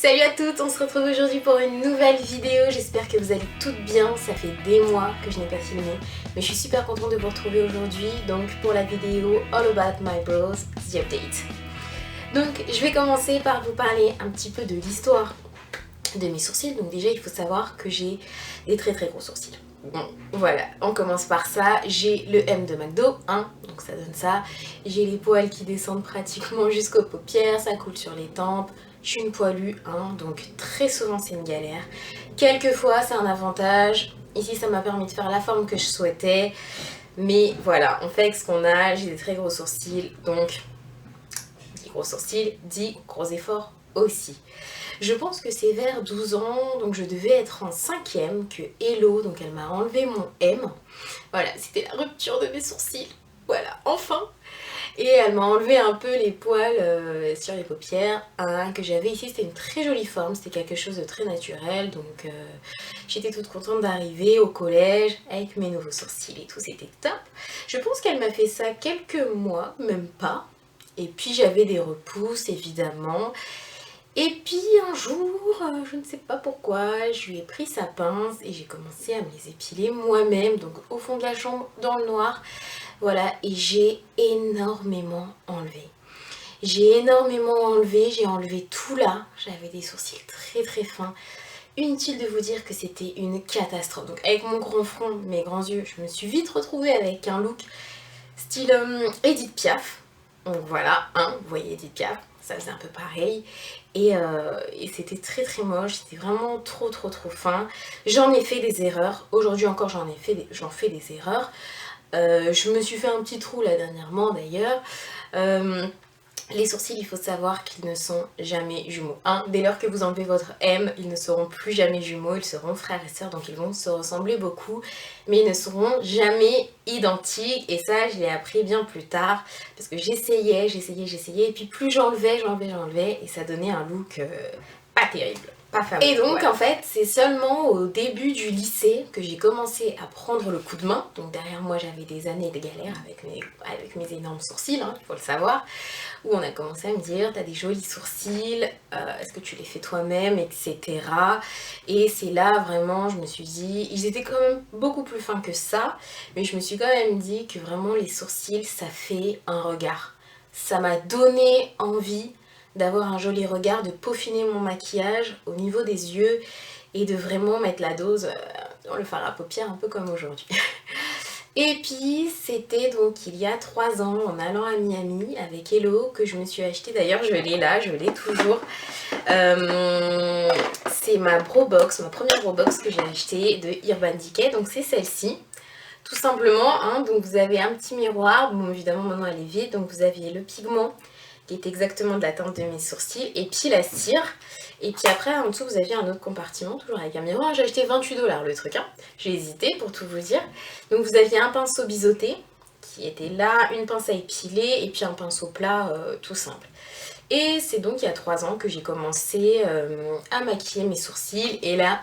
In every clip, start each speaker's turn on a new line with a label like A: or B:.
A: Salut à toutes, on se retrouve aujourd'hui pour une nouvelle vidéo, j'espère que vous allez toutes bien, ça fait des mois que je n'ai pas filmé, mais je suis super contente de vous retrouver aujourd'hui, donc pour la vidéo All About My Brows, The Update. Donc je vais commencer par vous parler un petit peu de l'histoire de mes sourcils, donc déjà il faut savoir que j'ai des très gros sourcils. Bon, voilà, on commence par ça. J'ai le M de McDo, hein, donc ça donne ça. J'ai les poils qui descendent pratiquement jusqu'aux paupières, ça coule sur les tempes. Je suis une poilue, hein, donc très souvent c'est une galère. Quelquefois c'est un avantage. Ici ça m'a permis de faire la forme que je souhaitais. Mais voilà, on fait avec ce qu'on a. J'ai des très gros sourcils, donc des gros sourcils dit gros efforts aussi. Je pense que c'est vers 12 ans, donc je devais être en 5e, que Hello, donc elle m'a enlevé mon M. Voilà, c'était la rupture de mes sourcils. Voilà, enfin. Et elle m'a enlevé un peu les poils sur les paupières. Un que j'avais ici, c'était une très jolie forme, c'était quelque chose de très naturel. Donc j'étais toute contente d'arriver au collège avec mes nouveaux sourcils et tout, c'était top. Je pense qu'elle m'a fait ça quelques mois, même pas. Et puis j'avais des repousses, évidemment. Et puis un jour, je ne sais pas pourquoi, je lui ai pris sa pince et j'ai commencé à me les épiler moi-même, donc au fond de la chambre, dans le noir. Voilà, et j'ai énormément enlevé. J'ai enlevé tout là. J'avais des sourcils très fins. Inutile de vous dire que c'était une catastrophe. Donc avec mon grand front, mes grands yeux, je me suis vite retrouvée avec un look style Edith Piaf. Donc voilà, hein, vous voyez Edith Piaf, ça faisait un peu pareil. Et c'était très moche, c'était vraiment trop fin. J'en ai fait des erreurs. Aujourd'hui encore j'en fais des erreurs. Je me suis fait un petit trou là dernièrement d'ailleurs. Les sourcils, il faut savoir qu'ils ne sont jamais jumeaux. Hein, dès lors que vous enlevez votre M, ils ne seront plus jamais jumeaux, ils seront frères et sœurs, donc ils vont se ressembler beaucoup, mais ils ne seront jamais identiques. Et ça, je l'ai appris bien plus tard, parce que j'essayais, et puis plus j'enlevais, et ça donnait un look pas terrible. Pas fameux. Et donc en fait c'est seulement au début du lycée que j'ai commencé à prendre le coup de main. Donc derrière moi j'avais des années de galère avec mes énormes sourcils, hein, il faut le savoir. Où on a commencé à me dire t'as des jolis sourcils, est-ce que tu les fais toi-même, etc. Et c'est là vraiment je me suis dit, ils étaient quand même beaucoup plus fins que ça, mais je me suis quand même dit que vraiment les sourcils ça fait un regard. Ça m'a donné envie d'avoir un joli regard, de peaufiner mon maquillage au niveau des yeux et de vraiment mettre la dose dans le fard à paupières un peu comme aujourd'hui. Et puis c'était donc il y a 3 ans en allant à Miami avec Hello que je me suis acheté, d'ailleurs je l'ai là, je l'ai toujours. C'est ma Brobox, ma première Brobox que j'ai achetée de Urban Decay, donc c'est celle-ci. Tout simplement, hein, donc vous avez un petit miroir, bon évidemment maintenant elle est vide, donc vous aviez le pigment qui est exactement de la teinte de mes sourcils, et puis la cire, et puis après en dessous vous aviez un autre compartiment, toujours avec un miroir. J'ai acheté 28 $ le truc, hein. J'ai hésité pour tout vous dire. Donc vous aviez un pinceau biseauté qui était là, une pince à épiler, et puis un pinceau plat tout simple. Et c'est donc il y a 3 ans que j'ai commencé à maquiller mes sourcils, et là,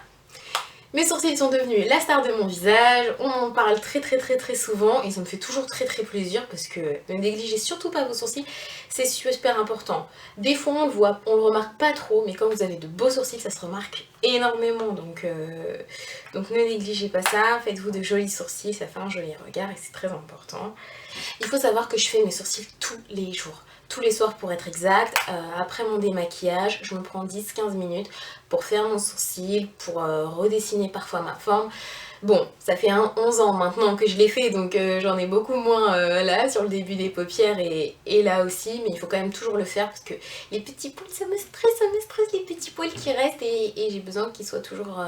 A: mes sourcils sont devenus la star de mon visage, on m'en parle très souvent et ça me fait toujours très plaisir parce que ne négligez surtout pas vos sourcils, c'est super important. Des fois on le voit, on le remarque pas trop, mais quand vous avez de beaux sourcils ça se remarque énormément, donc ne négligez pas ça, faites-vous de jolis sourcils, ça fait un joli regard et c'est très important. Il faut savoir que je fais mes sourcils tous les jours. Tous les soirs pour être exact, après mon démaquillage, je me prends 10-15 minutes pour faire mon sourcil, pour redessiner parfois ma forme. Bon, ça fait 11 ans maintenant que je l'ai fait, donc j'en ai beaucoup moins là, sur le début des paupières et là aussi, mais il faut quand même toujours le faire parce que les petits poils, ça me stresse les petits poils qui restent et j'ai besoin qu'ils soient toujours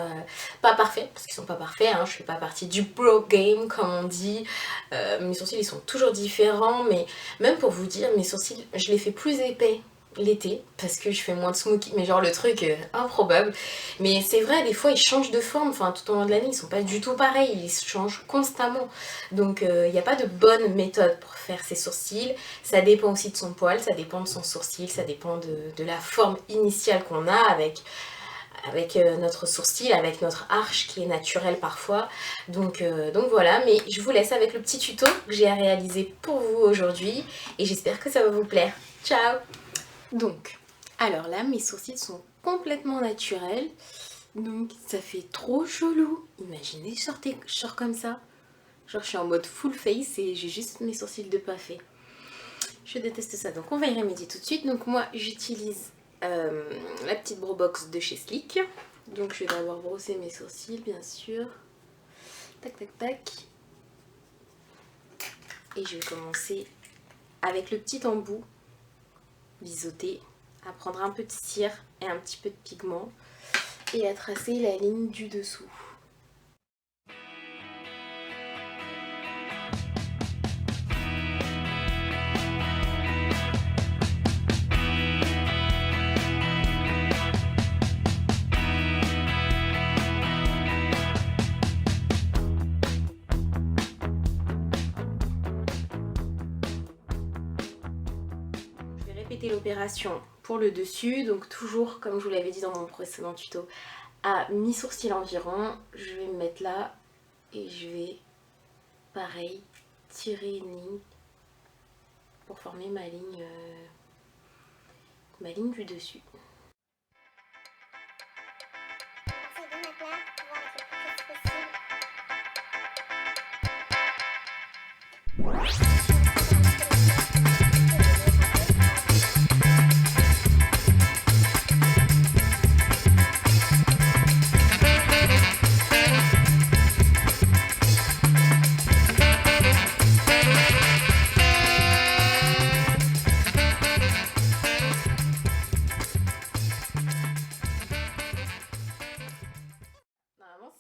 A: pas parfaits, parce qu'ils sont pas parfaits, hein, je fais pas partie du pro game comme on dit. Mes sourcils ils sont toujours différents, mais même pour vous dire, mes sourcils, je les fais plus épais l'été parce que je fais moins de smoky, mais genre le truc improbable. Mais c'est vrai, des fois ils changent de forme, enfin tout au long de l'année ils sont pas du tout pareils, ils changent constamment. Donc il n'y a pas de bonne méthode pour faire ses sourcils. Ça dépend aussi de son poil, ça dépend de son sourcil, ça dépend de la forme initiale qu'on a avec notre sourcil, avec notre arche qui est naturelle parfois. Donc voilà, mais je vous laisse avec le petit tuto que j'ai à réaliser pour vous aujourd'hui et j'espère que ça va vous plaire. Ciao! Donc, Alors là, mes sourcils sont complètement naturels, donc ça fait trop chelou. Imaginez, je sors comme ça. Genre je suis en mode full face et j'ai juste mes sourcils de pas fait. Je déteste ça, donc on va y remédier tout de suite. Donc moi j'utilise la petite Brow Box de chez Sleek. Donc je vais d'abord brosser mes sourcils bien sûr. Tac tac tac. Et je vais commencer avec le petit embout biseauté à prendre un peu de cire et un petit peu de pigment et à tracer la ligne du dessous. Répéter l'opération pour le dessus, donc toujours comme je vous l'avais dit dans mon précédent tuto, à mi-sourcil environ. Je vais me mettre là et je vais pareil tirer une ligne pour former ma ligne du dessus.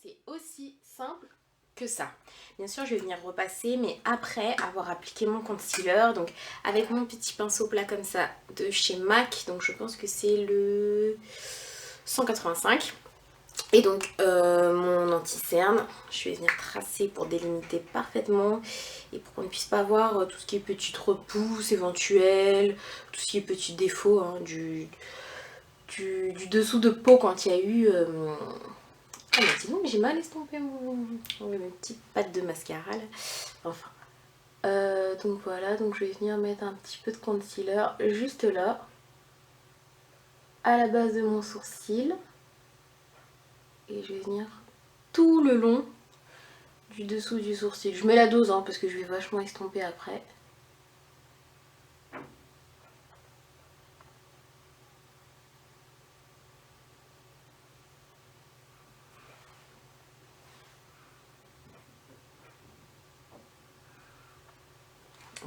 A: C'est aussi simple que ça. Bien sûr je vais venir repasser, mais après avoir appliqué mon concealer, donc avec mon petit pinceau plat comme ça de chez MAC, donc je pense que c'est le 185, et donc mon anti-cerne, je vais venir tracer pour délimiter parfaitement et pour qu'on ne puisse pas voir tout ce qui est petite repousse éventuelle, tout ce qui est petit défaut hein, du dessous de peau quand il y a eu ah mais dis donc, j'ai mal estompé mes petites pattes de mascara là. Enfin. Donc voilà, donc je vais venir mettre un petit peu de concealer juste là, à la base de mon sourcil. Et je vais venir tout le long du dessous du sourcil. Je mets la dose hein, parce que je vais vachement estomper après.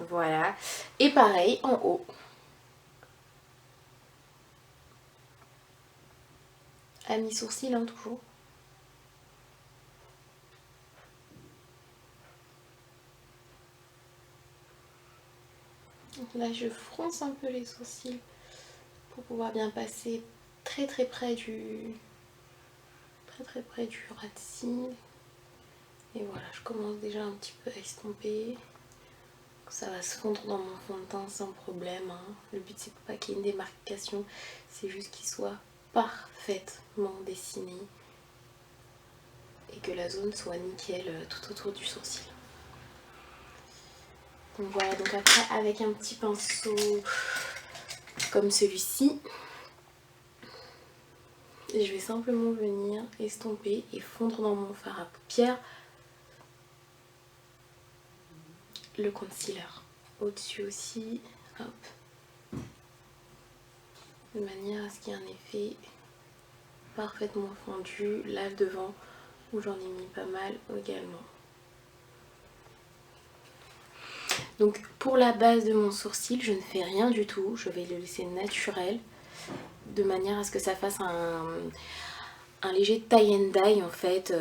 A: Voilà, et pareil en haut. À mi-sourcil hein, toujours. Donc là je fronce un peu les sourcils pour pouvoir bien passer très près du ras de cils. Et voilà, je commence déjà un petit peu à estomper. Ça va se fondre dans mon fond de teint sans problème. Hein. Le but c'est pas qu'il y ait une démarcation, c'est juste qu'il soit parfaitement dessiné et que la zone soit nickel tout autour du sourcil. Donc voilà, donc après avec un petit pinceau comme celui-ci, je vais simplement venir estomper et fondre dans mon fard à paupières le concealer. Au-dessus aussi, hop, de manière à ce qu'il y ait un effet parfaitement fondu. Là devant où j'en ai mis pas mal également. Donc pour la base de mon sourcil, je ne fais rien du tout, je vais le laisser naturel de manière à ce que ça fasse un léger tie and dye en fait,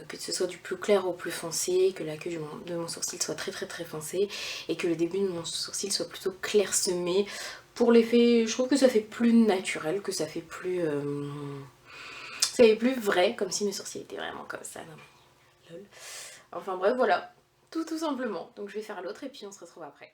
A: que ce soit du plus clair au plus foncé, que la queue de mon sourcil soit très foncée et que le début de mon sourcil soit plutôt clairsemé. Pour l'effet, je trouve que ça fait plus naturel, que ça fait plus vrai, comme si mes sourcils étaient vraiment comme ça. Non, mais, lol. Enfin bref, voilà, tout simplement. Donc je vais faire l'autre et puis on se retrouve après.